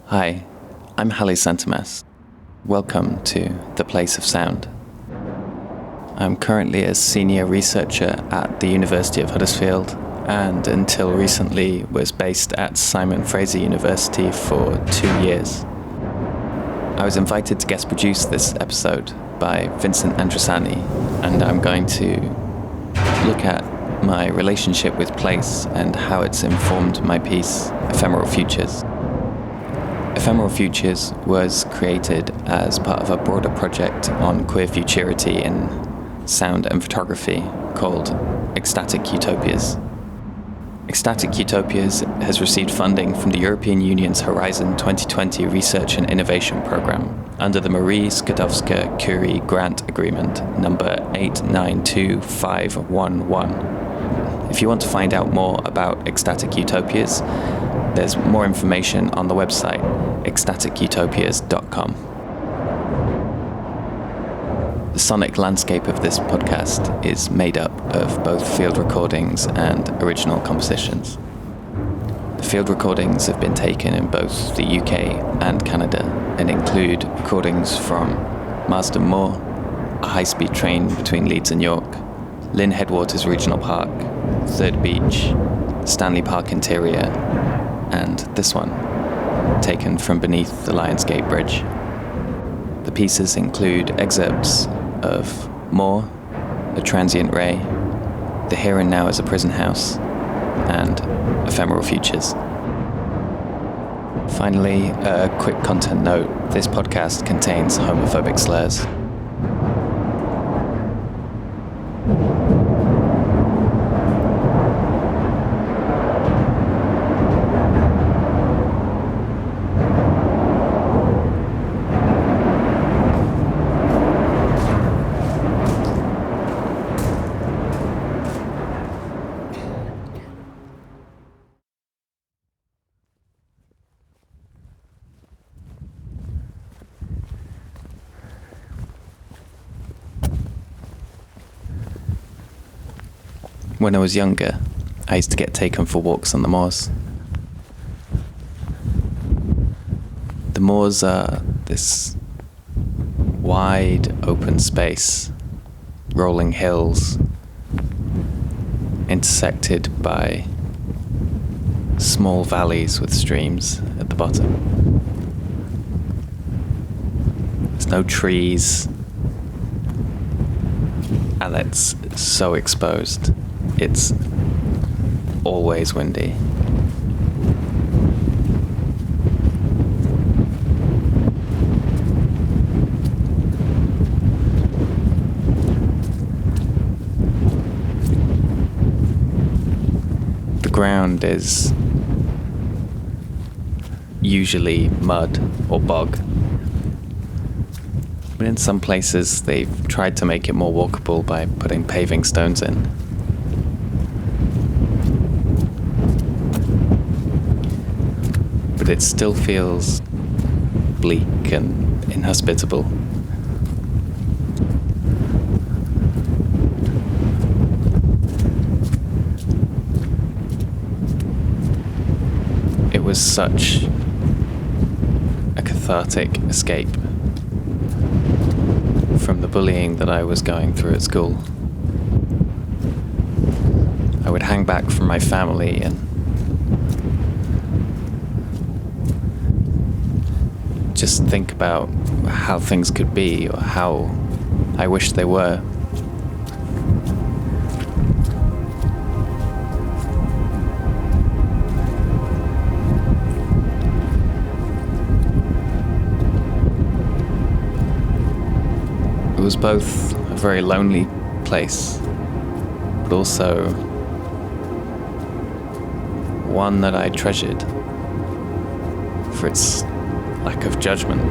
Hi, I'm Hali Santamas. Welcome to The Place of Sound. I'm currently a senior researcher at the University of Huddersfield and until recently was based at Simon Fraser University for 2 years. I was invited to guest produce this episode by Vincent Andrusani, and I'm going to look at my relationship with place and how it's informed my piece, Ephemeral Futures. Ephemeral Futures was created as part of a broader project on queer futurity in sound and photography called Ecstatic Utopias. Ecstatic Utopias has received funding from the European Union's Horizon 2020 Research and Innovation Programme under the Marie Skłodowska-Curie Grant Agreement number 892511. If you want to find out more about Ecstatic Utopias, there's more information on the website ecstaticutopias.com. The sonic landscape of this podcast is made up of both field recordings and original compositions. The field recordings have been taken in both the UK and Canada and include recordings from Marsden Moor, a high-speed train between Leeds and York, Lynn Headwaters Regional Park, Third Beach, Stanley Park Interior, and this one, taken from beneath the Lionsgate Bridge. The pieces include excerpts of Moor, A Transient Ray, The Here and Now as a Prison House, and Ephemeral Futures. Finally, a quick content note: this podcast contains homophobic slurs. When I was younger, I used to get taken for walks on the moors. The moors are this wide open space, rolling hills, intersected by small valleys with streams at the bottom. There's no trees, and it's so exposed. It's always windy. The ground is usually mud or bog, but in some places they've tried to make it more walkable by putting paving stones in. But it still feels bleak and inhospitable. It was such a cathartic escape from the bullying that I was going through at school. I would hang back from my family and just think about how things could be or how I wish they were. It was both a very lonely place, but also one that I treasured for its lack of judgment.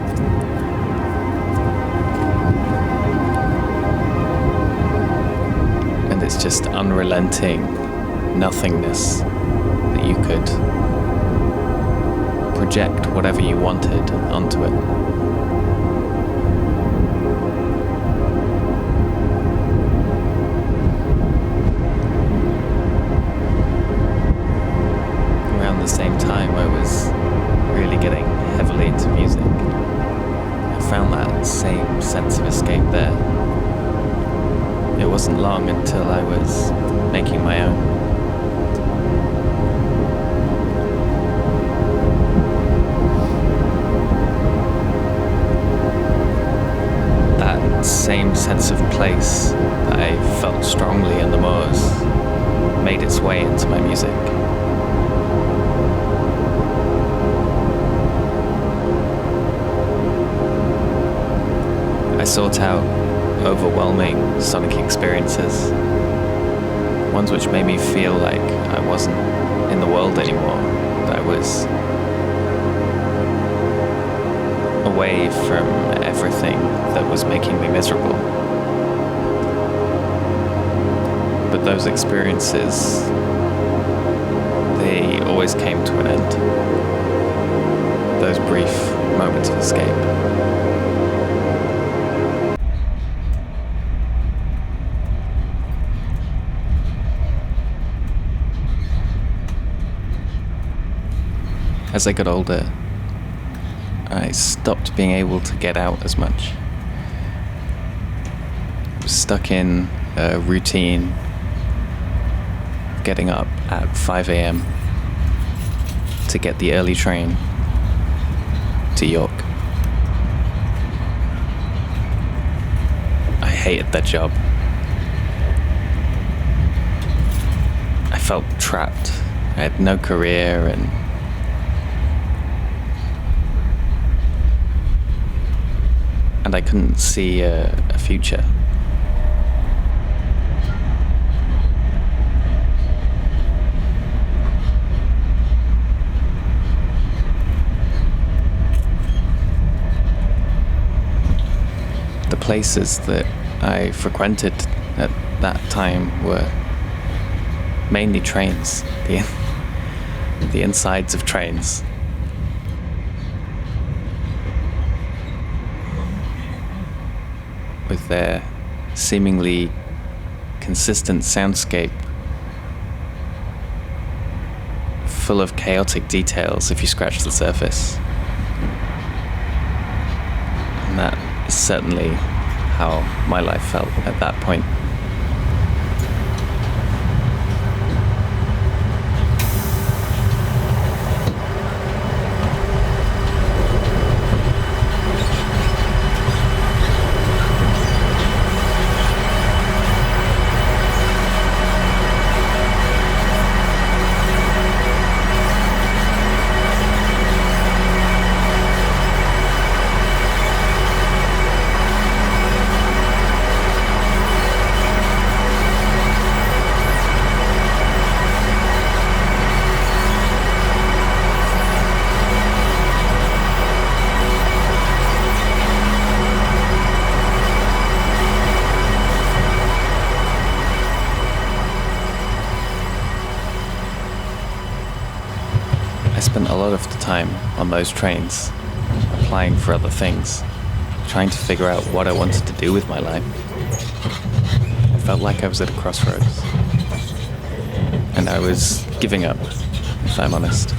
And it's just unrelenting nothingness that you could project whatever you wanted onto it. Around the same time, I was really getting heavily sense of escape there. It wasn't long until I was making my own. That same sense of place that I felt strongly in the moors made its way into my music. I sought out overwhelming sonic experiences, ones which made me feel like I wasn't in the world anymore, that I was away from everything that was making me miserable. But those experiences, they always came to an end. Those brief moments of escape. As I got older, I stopped being able to get out as much. I was stuck in a routine, getting up at 5 a.m. to get the early train to York. I hated that job. I felt trapped. I had no career and I couldn't see a future. The places that I frequented at that time were mainly trains, the insides of trains. With their seemingly consistent soundscape, full of chaotic details if you scratch the surface. And that is certainly how my life felt at that point. I spent a lot of the time on those trains, applying for other things, trying to figure out what I wanted to do with my life. I felt like I was at a crossroads, and I was giving up, if I'm honest.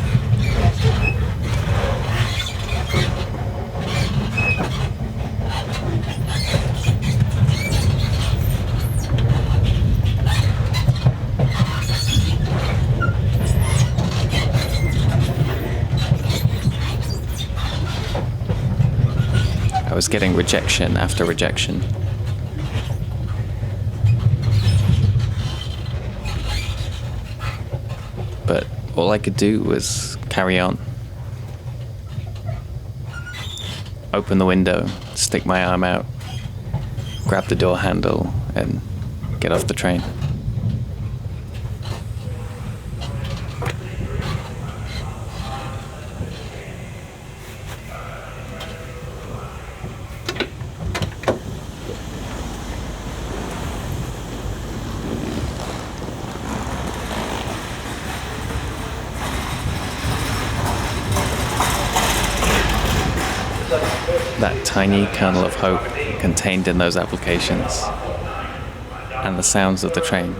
I was getting rejection after rejection. But all I could do was carry on. Open the window, stick my arm out, grab the door handle, and get off the train. That tiny kernel of hope contained in those applications and the sounds of the train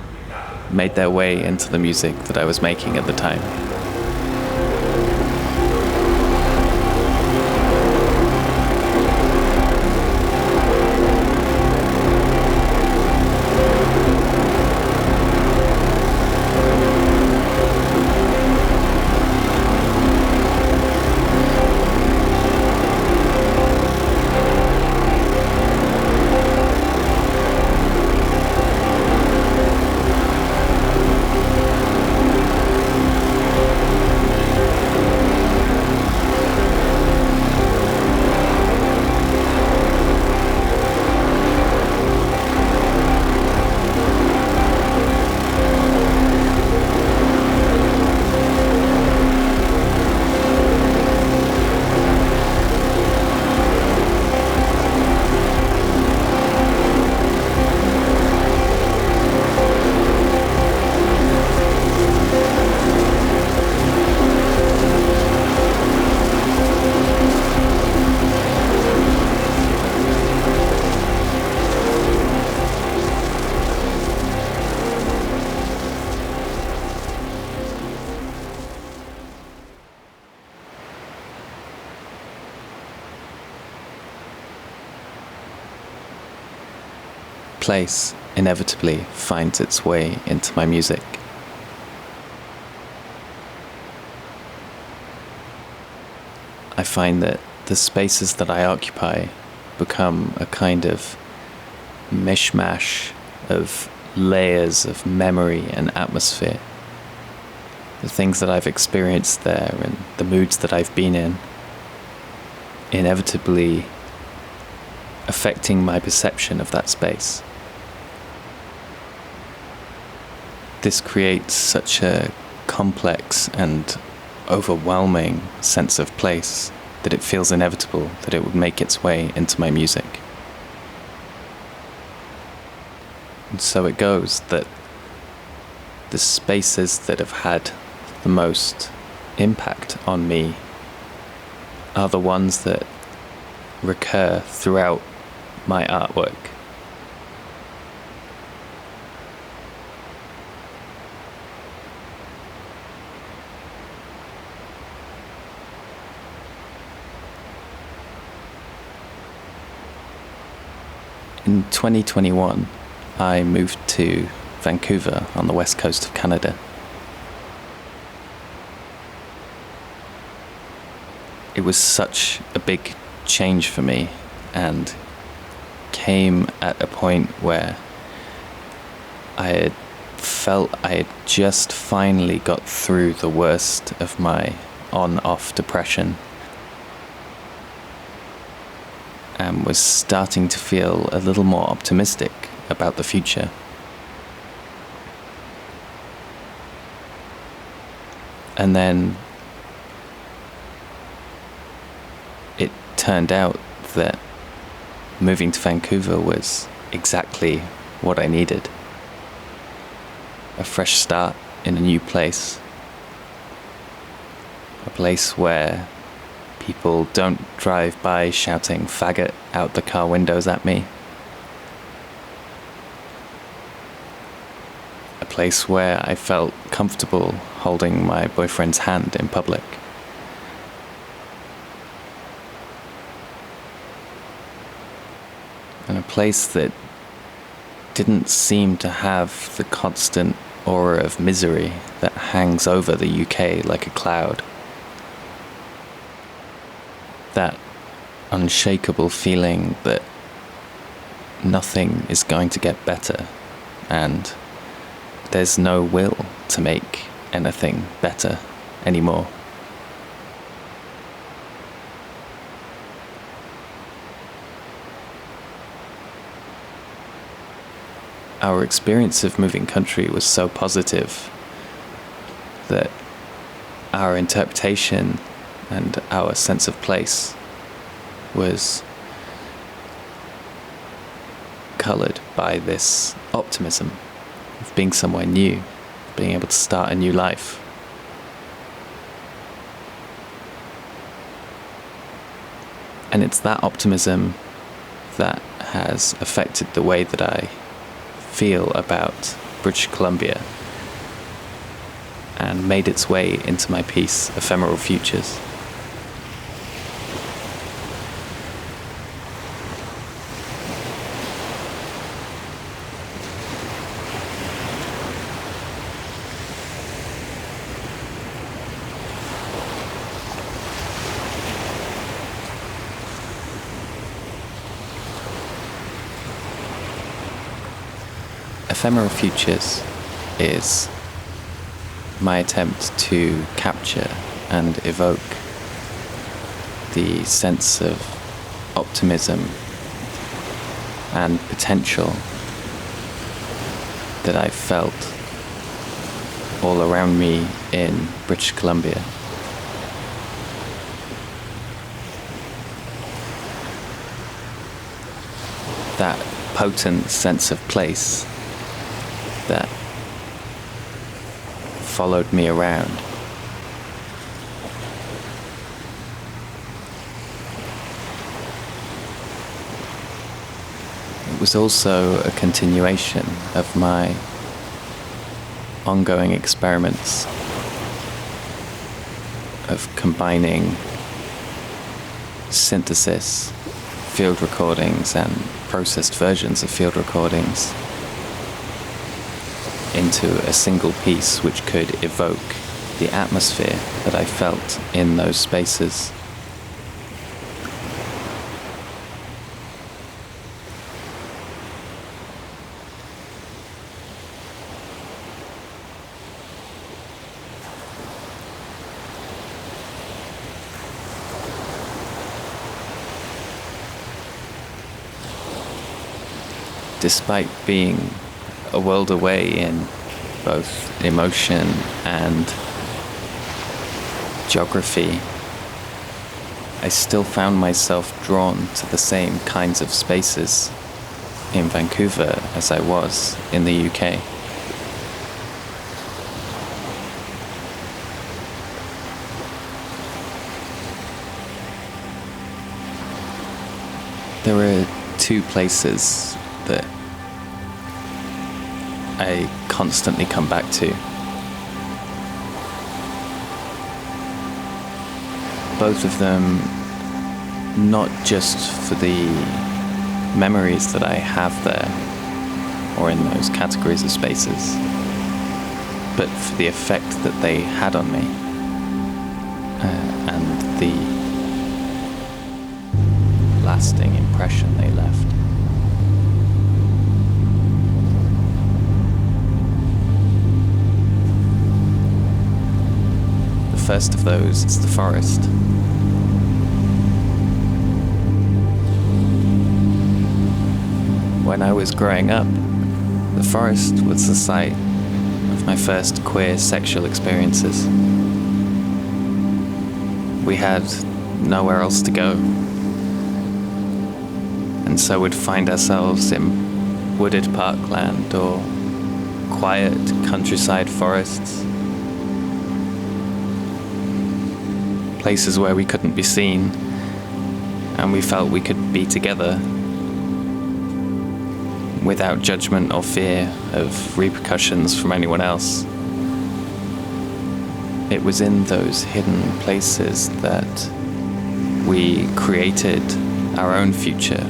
made their way into the music that I was making at the time. place inevitably finds its way into my music. I find that the spaces that I occupy become a kind of mishmash of layers of memory and atmosphere. The things that I've experienced there and the moods that I've been in, inevitably affecting my perception of that space. This creates such a complex and overwhelming sense of place that it feels inevitable that it would make its way into my music. And so it goes that the spaces that have had the most impact on me are the ones that recur throughout my artwork. In 2021, I moved to Vancouver on the west coast of Canada. It was such a big change for me and came at a point where I had felt I had just finally got through the worst of my on-off depression and was starting to feel a little more optimistic about the future. And then it turned out that moving to Vancouver was exactly what I needed. A fresh start in a new place. A place where people don't drive by shouting faggot out the car windows at me. A place where I felt comfortable holding my boyfriend's hand in public. And a place that didn't seem to have the constant aura of misery that hangs over the UK like a cloud. That unshakable feeling that nothing is going to get better and there's no will to make anything better anymore. Our experience of moving country was so positive that our interpretation and our sense of place was coloured by this optimism of being somewhere new, being able to start a new life. And it's that optimism that has affected the way that I feel about British Columbia and made its way into my piece Ephemeral Futures. Ephemeral Futures is my attempt to capture and evoke the sense of optimism and potential that I felt all around me in British Columbia. That potent sense of place that followed me around. It was also a continuation of my ongoing experiments of combining synthesis, field recordings, and processed versions of field recordings into a single piece which could evoke the atmosphere that I felt in those spaces. Despite being a world away in both emotion and geography, I still found myself drawn to the same kinds of spaces in Vancouver as I was in the UK. There are two places that I constantly come back to. Both of them, not just for the memories that I have there, or in those categories of spaces, but for the effect that they had on me, and the lasting impression they left. The first of those is the forest. When I was growing up, the forest was the site of my first queer sexual experiences. We had nowhere else to go, and so would find ourselves in wooded parkland or quiet countryside forests, places where we couldn't be seen and we felt we could be together without judgment or fear of repercussions from anyone else. It was in those hidden places that we created our own future.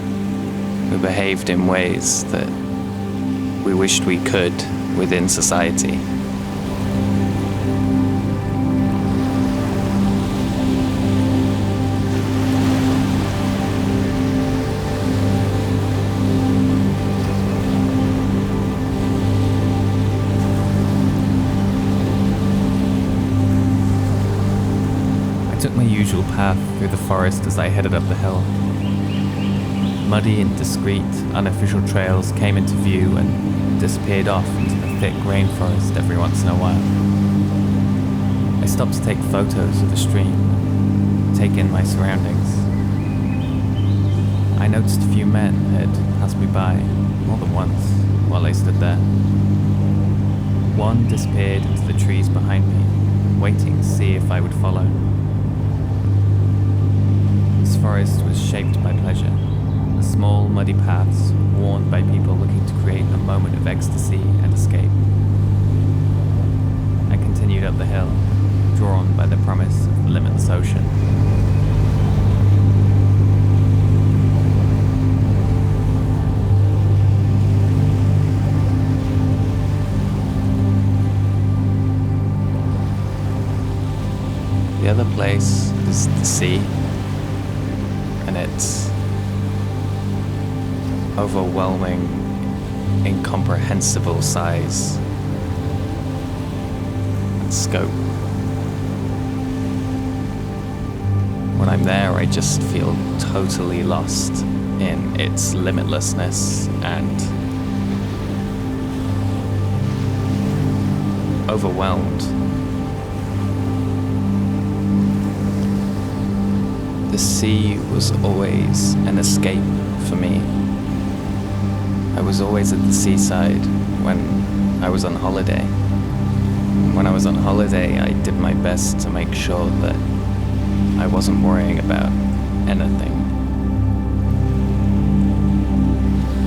We behaved in ways that we wished we could within society. I took my usual path through the forest as I headed up the hill. Muddy and discreet, unofficial trails came into view and disappeared off into the thick rainforest every once in a while. I stopped to take photos of the stream, take in my surroundings. I noticed a few men had passed me by more than once while I stood there. One disappeared into the trees behind me, waiting to see if I would follow. This forest was shaped by pleasure. The small, muddy paths worn by people looking to create a moment of ecstasy and escape. I continued up the hill, drawn by the promise of the limitless ocean. The other place is the sea, and its overwhelming, incomprehensible size and scope. When I'm there, I just feel totally lost in its limitlessness and overwhelmed. The sea was always an escape for me. I was always at the seaside when I was on holiday. When I was on holiday, I did my best to make sure that I wasn't worrying about anything.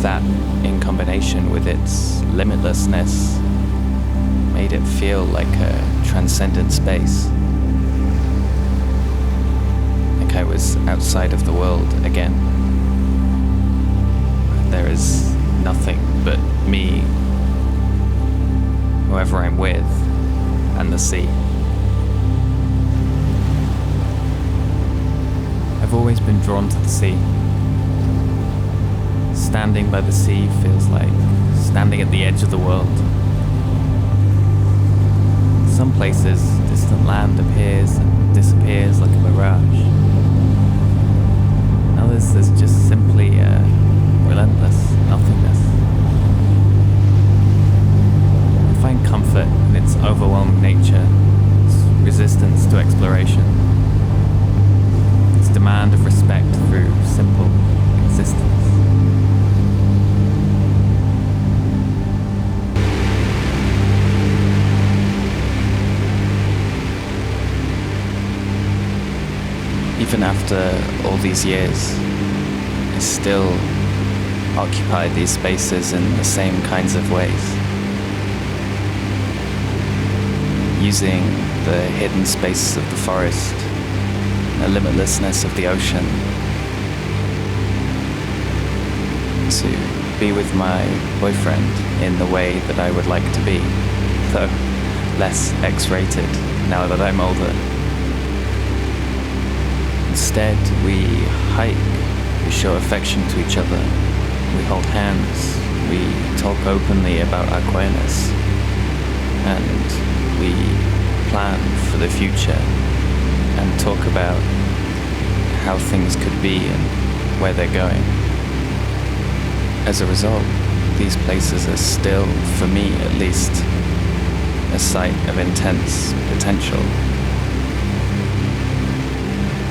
That, in combination with its limitlessness, made it feel like a transcendent space. Like I was outside of the world again. there is nothing but me, whoever I'm with, and the sea. I've always been drawn to the sea. Standing by the sea feels like standing at the edge of the world. In some places, distant land appears and disappears like a mirage. In others, there's just simply a relentless nothingness. I find comfort in its overwhelming nature, its resistance to exploration, its demand of respect through simple existence. Even after all these years, I still occupy these spaces in the same kinds of ways. Using the hidden spaces of the forest, the limitlessness of the ocean, to be with my boyfriend in the way that I would like to be, though less X-rated now that I'm older. Instead, we hike, we show affection to each other, we hold hands, we talk openly about our queerness, and we plan for the future and talk about how things could be and where they're going. As a result, these places are still, for me at least, a site of intense potential.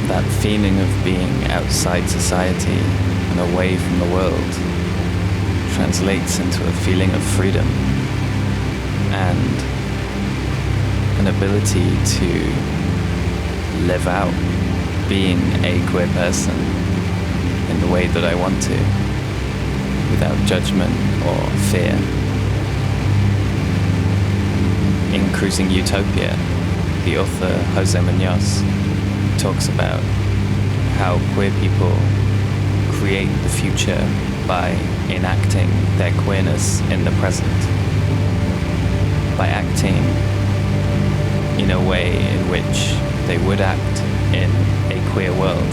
That feeling of being outside society and away from the world translates into a feeling of freedom and an ability to live out being a queer person in the way that I want to, without judgment or fear. In Cruising Utopia, the author Jose Munoz talks about how queer people create the future by enacting their queerness in the present, by acting in a way in which they would act in a queer world,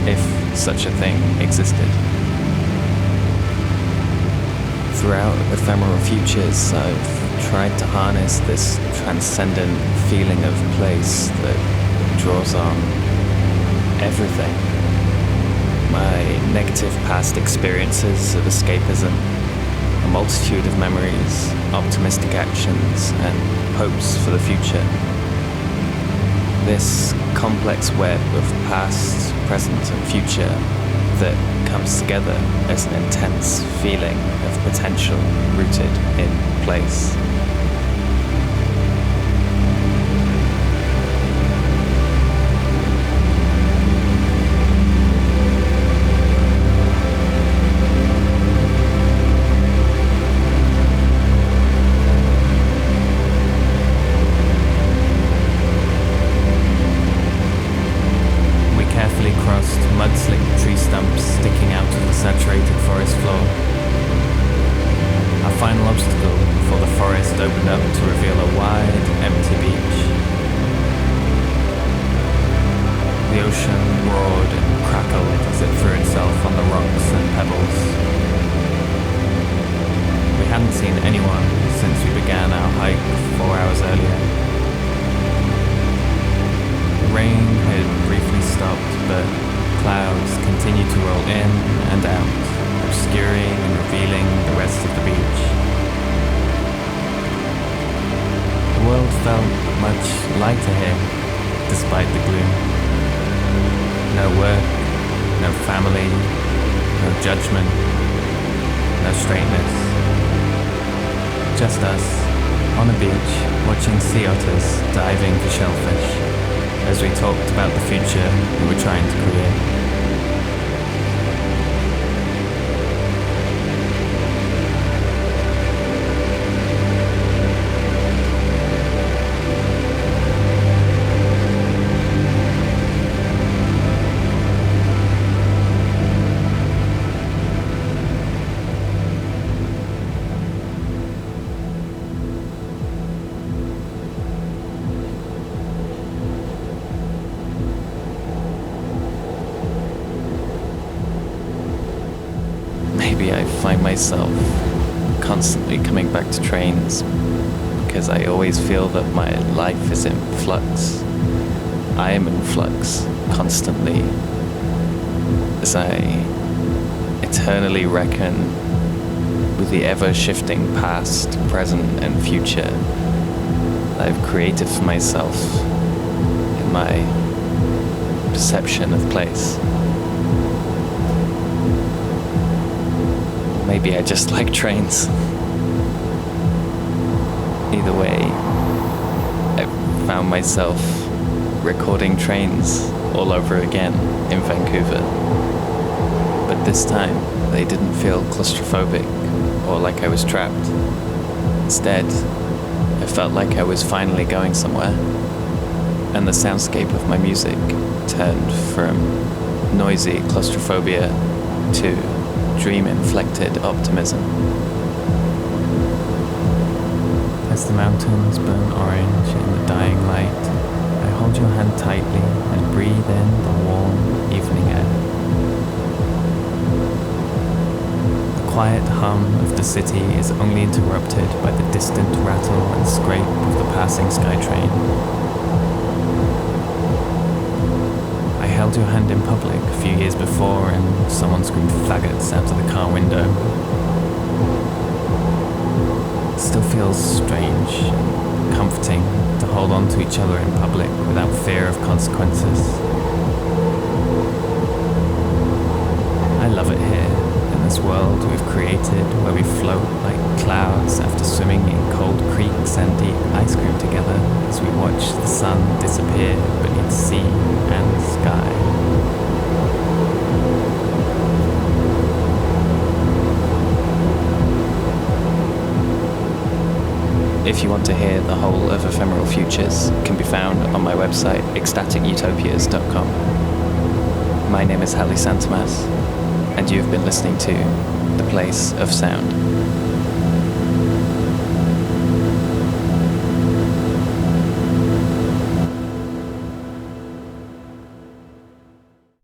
if such a thing existed. Throughout Ephemeral Futures, I've tried to harness this transcendent feeling of place that draws on everything. My negative past experiences of escapism, a multitude of memories, optimistic actions, and hopes for the future. This complex web of past, present, and future that comes together as an intense feeling of potential rooted in place. Mud-slicked tree stumps sticking out of the saturated forest floor. Our final obstacle before the forest opened up to reveal a wide, empty beach. The ocean roared and crackled as it threw itself on the rocks and pebbles. We hadn't seen anyone since we began our hike 4 hours earlier. The rain had briefly stopped, but clouds continued to roll in and out, obscuring and revealing the rest of the beach. The world felt much lighter here, despite the gloom. No work, no family, no judgment, no straightness. Just us, on a beach, watching sea otters diving for shellfish, as we talked about the future we were trying to create. maybe I find myself constantly coming back to trains because I always feel that my life is in flux. I am in flux constantly as I eternally reckon with the ever-shifting past, present, and future that I've created for myself in my perception of place. Maybe I just like trains. Either way, I found myself recording trains all over again in Vancouver. But this time, they didn't feel claustrophobic or like I was trapped. Instead, I felt like I was finally going somewhere, and the soundscape of my music turned from noisy claustrophobia to dream-inflected optimism. As the mountains burn orange in the dying light, I hold your hand tightly and breathe in the warm evening air. The quiet hum of the city is only interrupted by the distant rattle and scrape of the passing SkyTrain. I held your hand in public a few years before and someone screamed faggots out of the car window. It still feels strange and comforting to hold on to each other in public without fear of consequences. I love it here, in this world we've created where we float like clouds after swimming in cold creeks and eat ice cream together as we watch the sun disappear beneath sea and sky. If you want to hear the whole of Ephemeral Futures, it can be found on my website, ecstaticutopias.com. My name is Hali Santamas, and you've been listening to The Place of Sound.